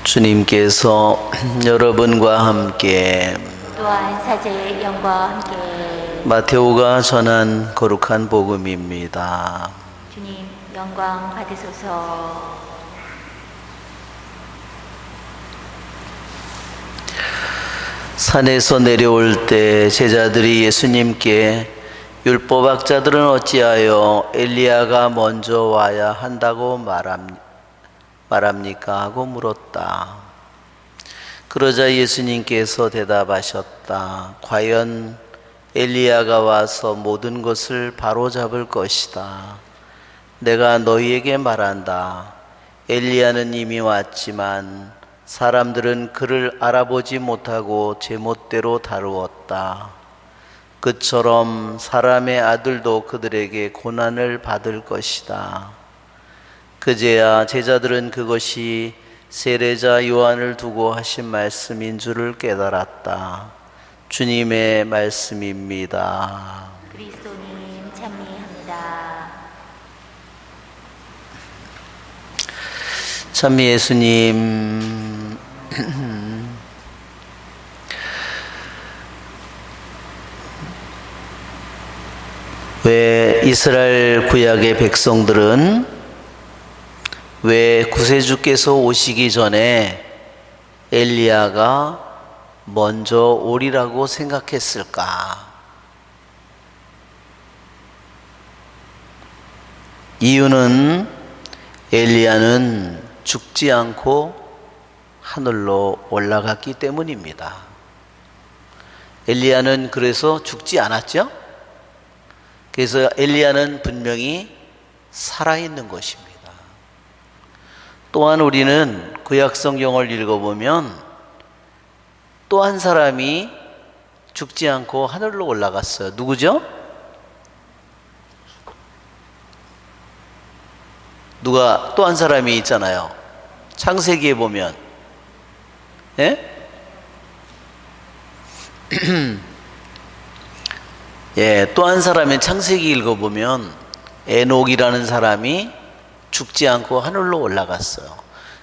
주님께서 여러분과 함께 또한 사제의 영과 함께 마테오가 전한 거룩한 복음입니다. 주님 영광 받으소서. 산에서 내려올 때 제자들이 예수님께 율법학자들은 어찌하여 엘리야가 먼저 와야 한다고 말합니까? 하고 물었다. 그러자 예수님께서 대답하셨다. 과연 엘리야가 와서 모든 것을 바로잡을 것이다. 내가 너희에게 말한다. 엘리야는 이미 왔지만 사람들은 그를 알아보지 못하고 제멋대로 다루었다. 그처럼 사람의 아들도 그들에게 고난을 받을 것이다. 그제야 제자들은 그것이 세례자 요한을 두고 하신 말씀인 줄을 깨달았다. 주님의 말씀입니다. 그리스도님 찬미합니다. 참 예수님, 왜 이스라엘 구약의 백성들은 왜 구세주께서 오시기 전에 엘리야가 먼저 오리라고 생각했을까? 이유는 엘리야는 죽지 않고 하늘로 올라갔기 때문입니다. 엘리야는 그래서 죽지 않았죠? 그래서 엘리야는 분명히 살아있는 것입니다. 또한 우리는 구약 성경을 읽어보면 또 한 사람이 죽지 않고 하늘로 올라갔어요. 누구죠? 누가 또 한 사람이 있잖아요. 창세기에 보면, 예? 예, 또 한 사람의 창세기 읽어보면 에녹이라는 사람이 죽지 않고 하늘로 올라갔어요.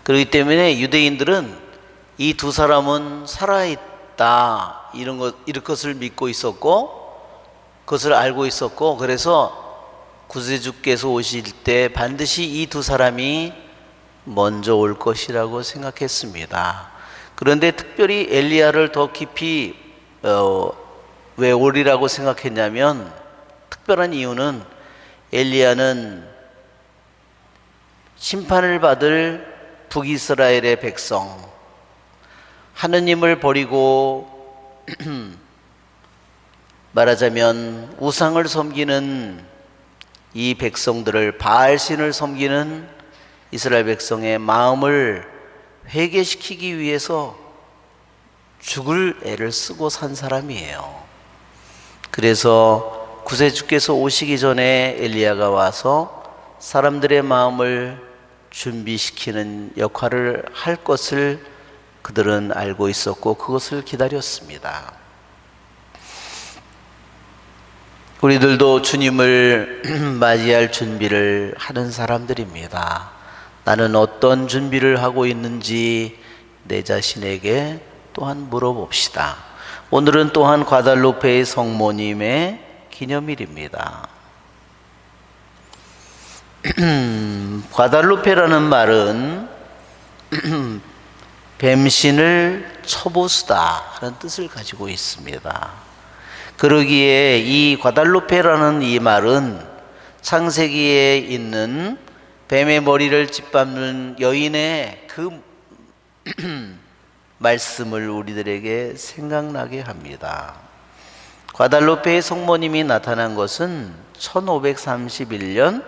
그렇기 때문에 유대인들은 이 두 사람은 살아있다 이런 것을 믿고 있었고 그것을 알고 있었고, 그래서 구세주께서 오실 때 반드시 이 두 사람이 먼저 올 것이라고 생각했습니다. 그런데 특별히 엘리야를 더 깊이 왜 오리라고 생각했냐면, 특별한 이유는 엘리야는 심판을 받을 북이스라엘의 백성, 하느님을 버리고 말하자면 우상을 섬기는 이 백성들을, 바알신을 섬기는 이스라엘 백성의 마음을 회개시키기 위해서 죽을 애를 쓰고 산 사람이에요. 그래서 구세주께서 오시기 전에 엘리야가 와서 사람들의 마음을 준비시키는 역할을 할 것을 그들은 알고 있었고 그것을 기다렸습니다. 우리들도 주님을 맞이할 준비를 하는 사람들입니다. 나는 어떤 준비를 하고 있는지 내 자신에게 또한 물어봅시다. 오늘은 또한 과달로페의 성모님의 기념일입니다. 과달로페라는 말은 뱀신을 쳐보수다 하는 뜻을 가지고 있습니다. 그러기에 이 과달로페라는 이 말은 창세기에 있는 뱀의 머리를 짓밟는 여인의 그 말씀을 우리들에게 생각나게 합니다. 과달로페의 성모님이 나타난 것은 1531년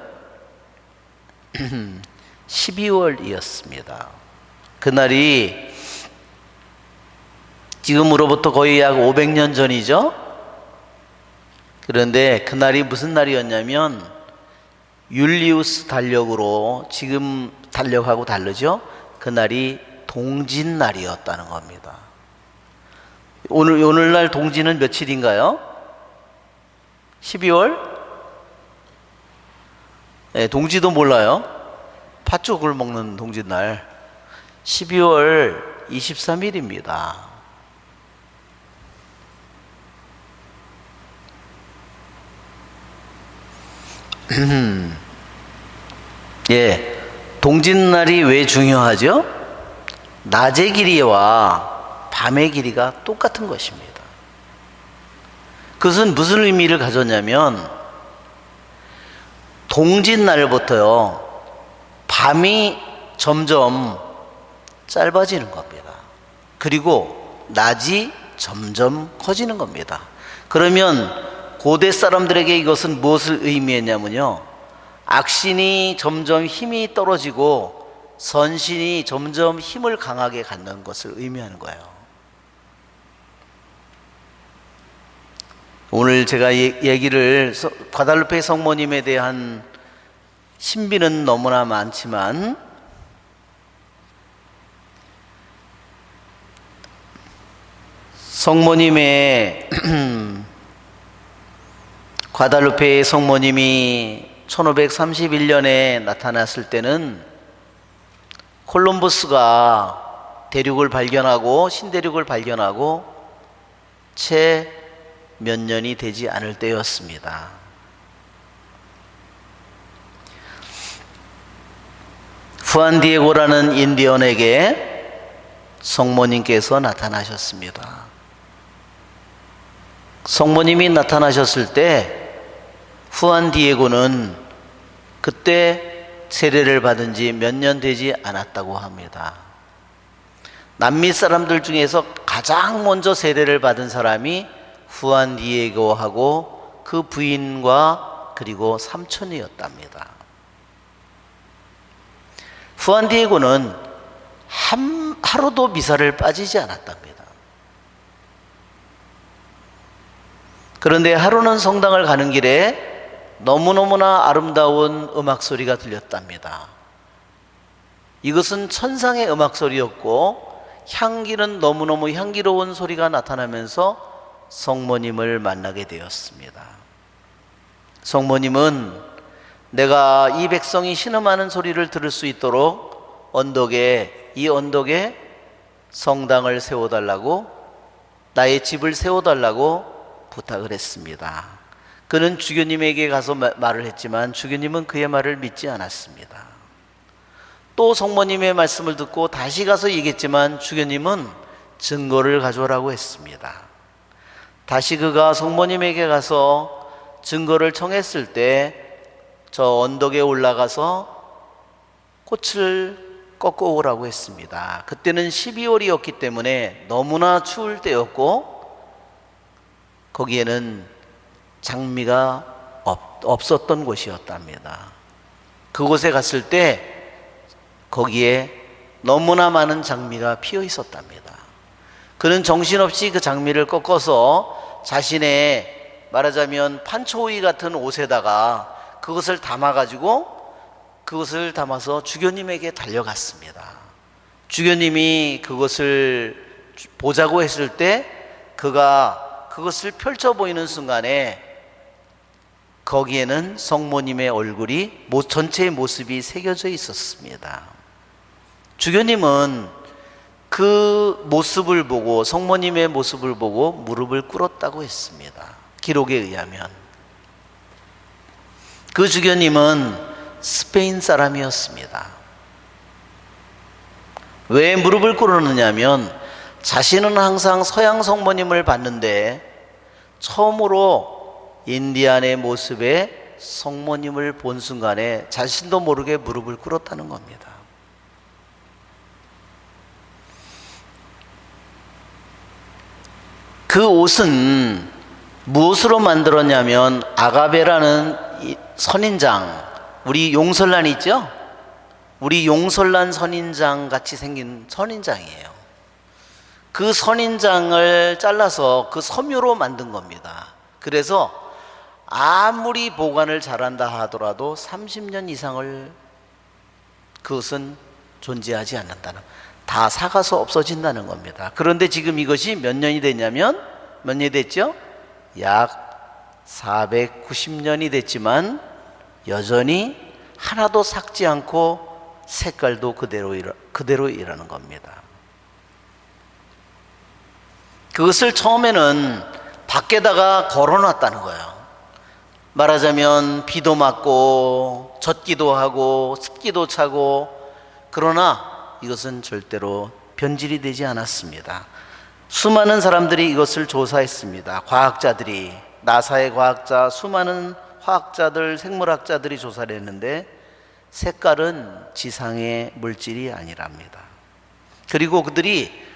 12월이었습니다. 그날이 지금으로부터 거의 약 500년 전이죠. 그런데 그날이 무슨 날이었냐면 율리우스 달력으로, 지금 달력하고 다르죠. 그날이 동짓날이었다는 겁니다. 오늘날 동지는 며칠인가요? 12월? 네, 동지도 몰라요. 팥죽을 먹는 동짓날. 12월 23일입니다. 예, 동짓날이 왜 중요하죠? 낮의 길이와 밤의 길이가 똑같은 것입니다. 그것은 무슨 의미를 가졌냐면 동짓날부터요 밤이 점점 짧아지는 겁니다. 그리고 낮이 점점 커지는 겁니다. 그러면 고대 사람들에게 이것은 무엇을 의미했냐면요, 악신이 점점 힘이 떨어지고 선신이 점점 힘을 강하게 갖는 것을 의미하는 거예요. 오늘 제가 얘기를 과달루페 성모님에 대한 신비는 너무나 많지만 성모님의 과달루페 성모님이 1531년에 나타났을 때는 콜럼버스가 대륙을 발견하고 신대륙을 발견하고 채 몇 년이 되지 않을 때였습니다. 후안디에고라는 인디언에게 성모님께서 나타나셨습니다. 성모님이 나타나셨을 때 후안디에고는 그때 세례를 받은 지 몇 년 되지 않았다고 합니다. 남미 사람들 중에서 가장 먼저 세례를 받은 사람이 후안디에고하고 그 부인과 그리고 삼촌이었답니다. 후안디에고는 하루도 미사를 빠지지 않았답니다. 그런데 하루는 성당을 가는 길에 너무너무나 아름다운 음악 소리가 들렸답니다. 이것은 천상의 음악 소리였고 향기는 너무너무 향기로운 소리가 나타나면서 성모님을 만나게 되었습니다. 성모님은 내가 이 백성이 신음하는 소리를 들을 수 있도록 이 언덕에 성당을 세워달라고, 나의 집을 세워달라고 부탁을 했습니다. 그는 주교님에게 가서 말을 했지만 주교님은 그의 말을 믿지 않았습니다. 또 성모님의 말씀을 듣고 다시 가서 얘기했지만 주교님은 증거를 가져오라고 했습니다. 다시 그가 성모님에게 가서 증거를 청했을 때 저 언덕에 올라가서 꽃을 꺾어 오라고 했습니다. 그때는 12월이었기 때문에 너무나 추울 때였고 거기에는 장미가 없었던 곳이었답니다. 그곳에 갔을 때 거기에 너무나 많은 장미가 피어 있었답니다. 그는 정신없이 그 장미를 꺾어서 자신의 말하자면 판초이 같은 옷에다가 그것을 담아서 주교님에게 달려갔습니다. 주교님이 그것을 보자고 했을 때 그가 그것을 펼쳐 보이는 순간에 거기에는 성모님의 얼굴이 전체의 모습이 새겨져 있었습니다. 주교님은 그 모습을 보고, 성모님의 모습을 보고 무릎을 꿇었다고 했습니다. 기록에 의하면. 그 주교님은 스페인 사람이었습니다. 왜 무릎을 꿇었느냐면 자신은 항상 서양 성모님을 봤는데 처음으로 인디안의 모습의 성모님을 본 순간에 자신도 모르게 무릎을 꿇었다는 겁니다. 그 옷은 무엇으로 만들었냐면 아가베라는 선인장, 우리 용설란 있죠? 우리 용설란 선인장 같이 생긴 선인장이에요. 그 선인장을 잘라서 그 섬유로 만든 겁니다. 그래서 아무리 보관을 잘한다 하더라도 30년 이상을 그것은 존재하지 않는다는, 다 삭아서 없어진다는 겁니다. 그런데 지금 이것이 몇 년이 됐냐면, 몇 년이 됐죠? 약 490년이 됐지만 여전히 하나도 삭지 않고 색깔도 그대로이라는 겁니다. 그것을 처음에는 밖에다가 걸어놨다는 거예요. 말하자면 비도 맞고 젖기도 하고 습기도 차고, 그러나 이것은 절대로 변질이 되지 않았습니다. 수많은 사람들이 이것을 조사했습니다. 과학자들이, 나사의 과학자, 수많은 화학자들, 생물학자들이 조사를 했는데 색깔은 지상의 물질이 아니랍니다. 그리고 그들이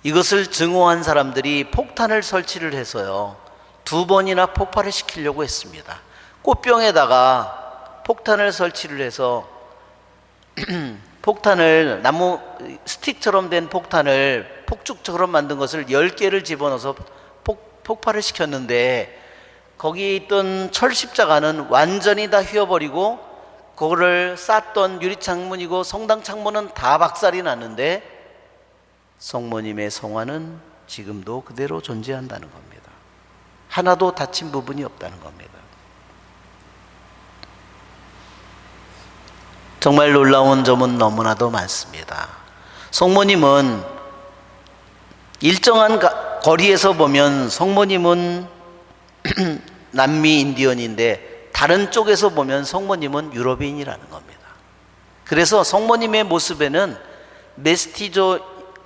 이것을 증오한 사람들이 폭탄을 설치를 해서요, 2번이나 폭발을 시키려고 했습니다. 꽃병에다가 폭탄을 설치를 해서 폭탄을, 나무 스틱처럼 된 폭탄을, 폭죽처럼 만든 것을 10개를 집어넣어서 폭발을 시켰는데, 거기에 있던 철십자가는 완전히 다 휘어버리고, 그거를 쌌던 유리창문이고 성당 창문은 다 박살이 났는데, 성모님의 성화는 지금도 그대로 존재한다는 겁니다. 하나도 다친 부분이 없다는 겁니다. 정말 놀라운 점은 너무나도 많습니다. 성모님은 일정한 거리에서 보면 성모님은 남미 인디언인데, 다른 쪽에서 보면 성모님은 유럽인이라는 겁니다. 그래서 성모님의 모습에는 메스티조,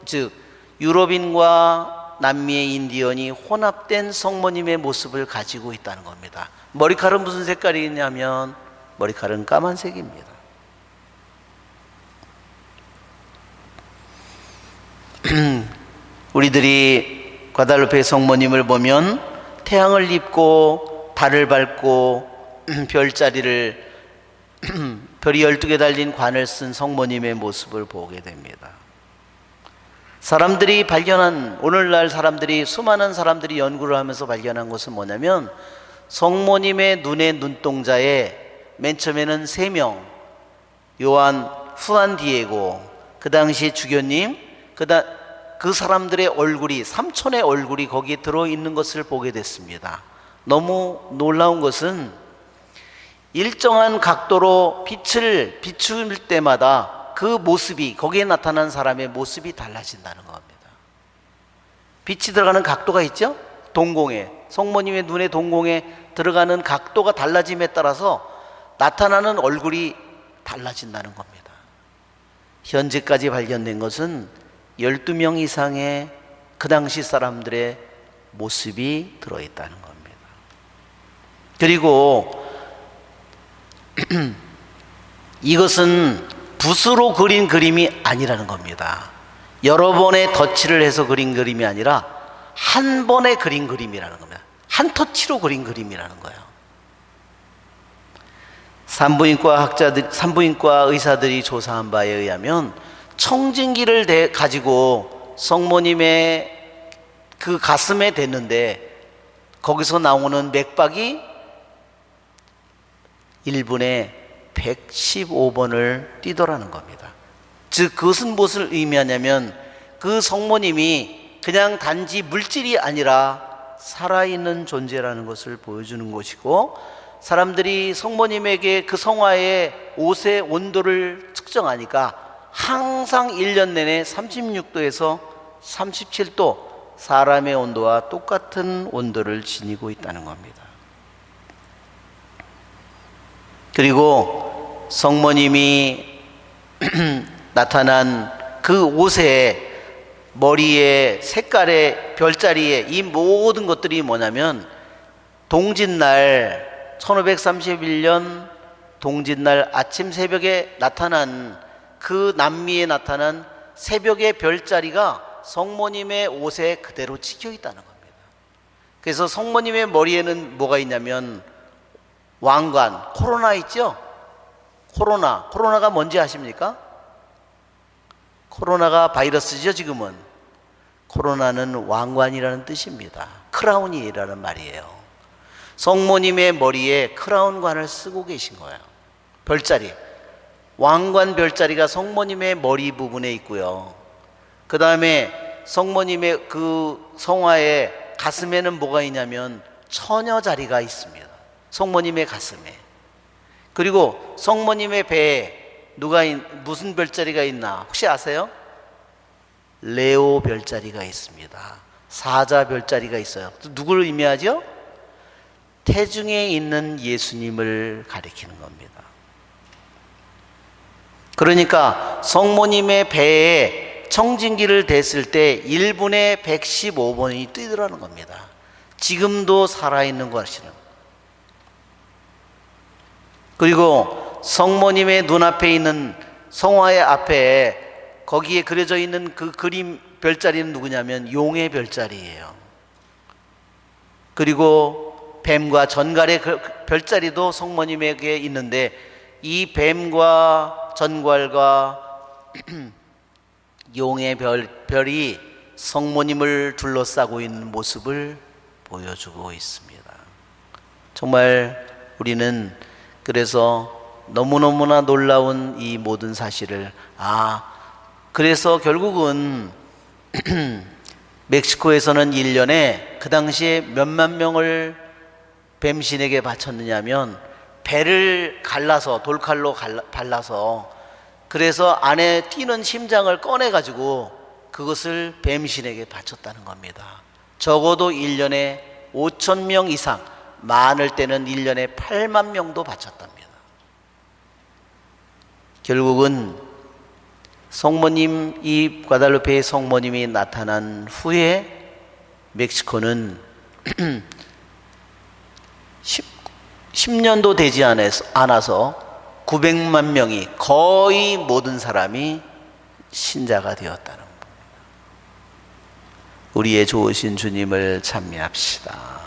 즉 유럽인과 남미의 인디언이 혼합된 성모님의 모습을 가지고 있다는 겁니다. 머리칼은 무슨 색깔이 있냐면 머리칼은 까만색입니다. 우리들이 과달루페 성모님을 보면 태양을 입고 달을 밟고 별자리를 별이 12개 달린 관을 쓴 성모님의 모습을 보게 됩니다. 사람들이 발견한, 오늘날 수많은 사람들이 연구를 하면서 발견한 것은 뭐냐면, 성모님의 눈의 눈동자에 맨 처음에는 3명, 요한, 후안 디에고, 그 당시 주교님, 그 사람들의 얼굴이, 삼촌의 얼굴이 거기에 들어있는 것을 보게 됐습니다. 너무 놀라운 것은 일정한 각도로 빛을 비출 때마다 그 모습이, 거기에 나타난 사람의 모습이 달라진다는 겁니다. 빛이 들어가는 각도가 있죠? 동공에, 성모님의 눈의 동공에 들어가는 각도가 달라짐에 따라서 나타나는 얼굴이 달라진다는 겁니다. 현재까지 발견된 것은 12명 이상의 그 당시 사람들의 모습이 들어있다는 겁니다. 그리고 이것은 붓으로 그린 그림이 아니라는 겁니다. 여러 번의 터치를 해서 그린 그림이 아니라 한 번에 그린 그림이라는 겁니다. 한 터치로 그린 그림이라는 거예요. 산부인과 의사들이 조사한 바에 의하면 청진기를 가지고 성모님의 그 가슴에 댔는데 거기서 나오는 맥박이 1분에 115번을 뛰더라는 겁니다. 즉 그것은 무엇을 의미하냐면, 그 성모님이 그냥 단지 물질이 아니라 살아있는 존재라는 것을 보여주는 것이고, 사람들이 성모님에게 그 성화의 옷의 온도를 측정하니까 항상 1년 내내 36도에서 37도, 사람의 온도와 똑같은 온도를 지니고 있다는 겁니다. 그리고 성모님이 나타난 그 옷에, 머리에, 색깔에, 별자리에, 이 모든 것들이 뭐냐면, 동짓날 1531년 동짓날 아침 새벽에 나타난, 그 남미에 나타난 새벽의 별자리가 성모님의 옷에 그대로 찍혀 있다는 겁니다. 그래서 성모님의 머리에는 뭐가 있냐면 왕관, 코로나 있죠? 코로나가 뭔지 아십니까? 코로나가 바이러스죠, 지금은. 코로나는 왕관이라는 뜻입니다. 크라운이라는 말이에요. 성모님의 머리에 크라운관을 쓰고 계신 거예요. 별자리, 왕관 별자리가 성모님의 머리 부분에 있고요. 그 다음에 성모님의 그 성화의 가슴에는 뭐가 있냐면 처녀 자리가 있습니다. 성모님의 가슴에. 그리고 성모님의 배에 무슨 별자리가 있나 혹시 아세요? 레오 별자리가 있습니다. 사자 별자리가 있어요. 누구를 의미하죠? 태중에 있는 예수님을 가리키는 겁니다. 그러니까 성모님의 배에 청진기를 댔을 때 1분에 115번이 뛰더라는 겁니다. 지금도 살아있는 것이는. 그리고 성모님의 눈앞에 있는 성화의 앞에 거기에 그려져 있는 그 그림 별자리는 누구냐면 용의 별자리예요. 그리고 뱀과 전갈의 별자리도 성모님에게 있는데 이 뱀과 전갈과 용의 별이 성모님을 둘러싸고 있는 모습을 보여주고 있습니다. 정말 우리는 그래서 너무너무나 놀라운 이 모든 사실을 그래서 결국은 멕시코에서는 1년에 그 당시에 몇만 명을 뱀신에게 바쳤느냐면 배를 갈라서 돌칼로 발라서 그래서 안에 뛰는 심장을 꺼내가지고 그것을 뱀신에게 바쳤다는 겁니다. 적어도 1년에 5천 명 이상, 많을 때는 1년에 8만 명도 바쳤답니다. 결국은 성모님, 이 과달루페의 성모님이 나타난 후에 멕시코는 10년도 되지 않아서 900만 명이, 거의 모든 사람이 신자가 되었다는 겁니다. 우리의 좋으신 주님을 찬미합시다.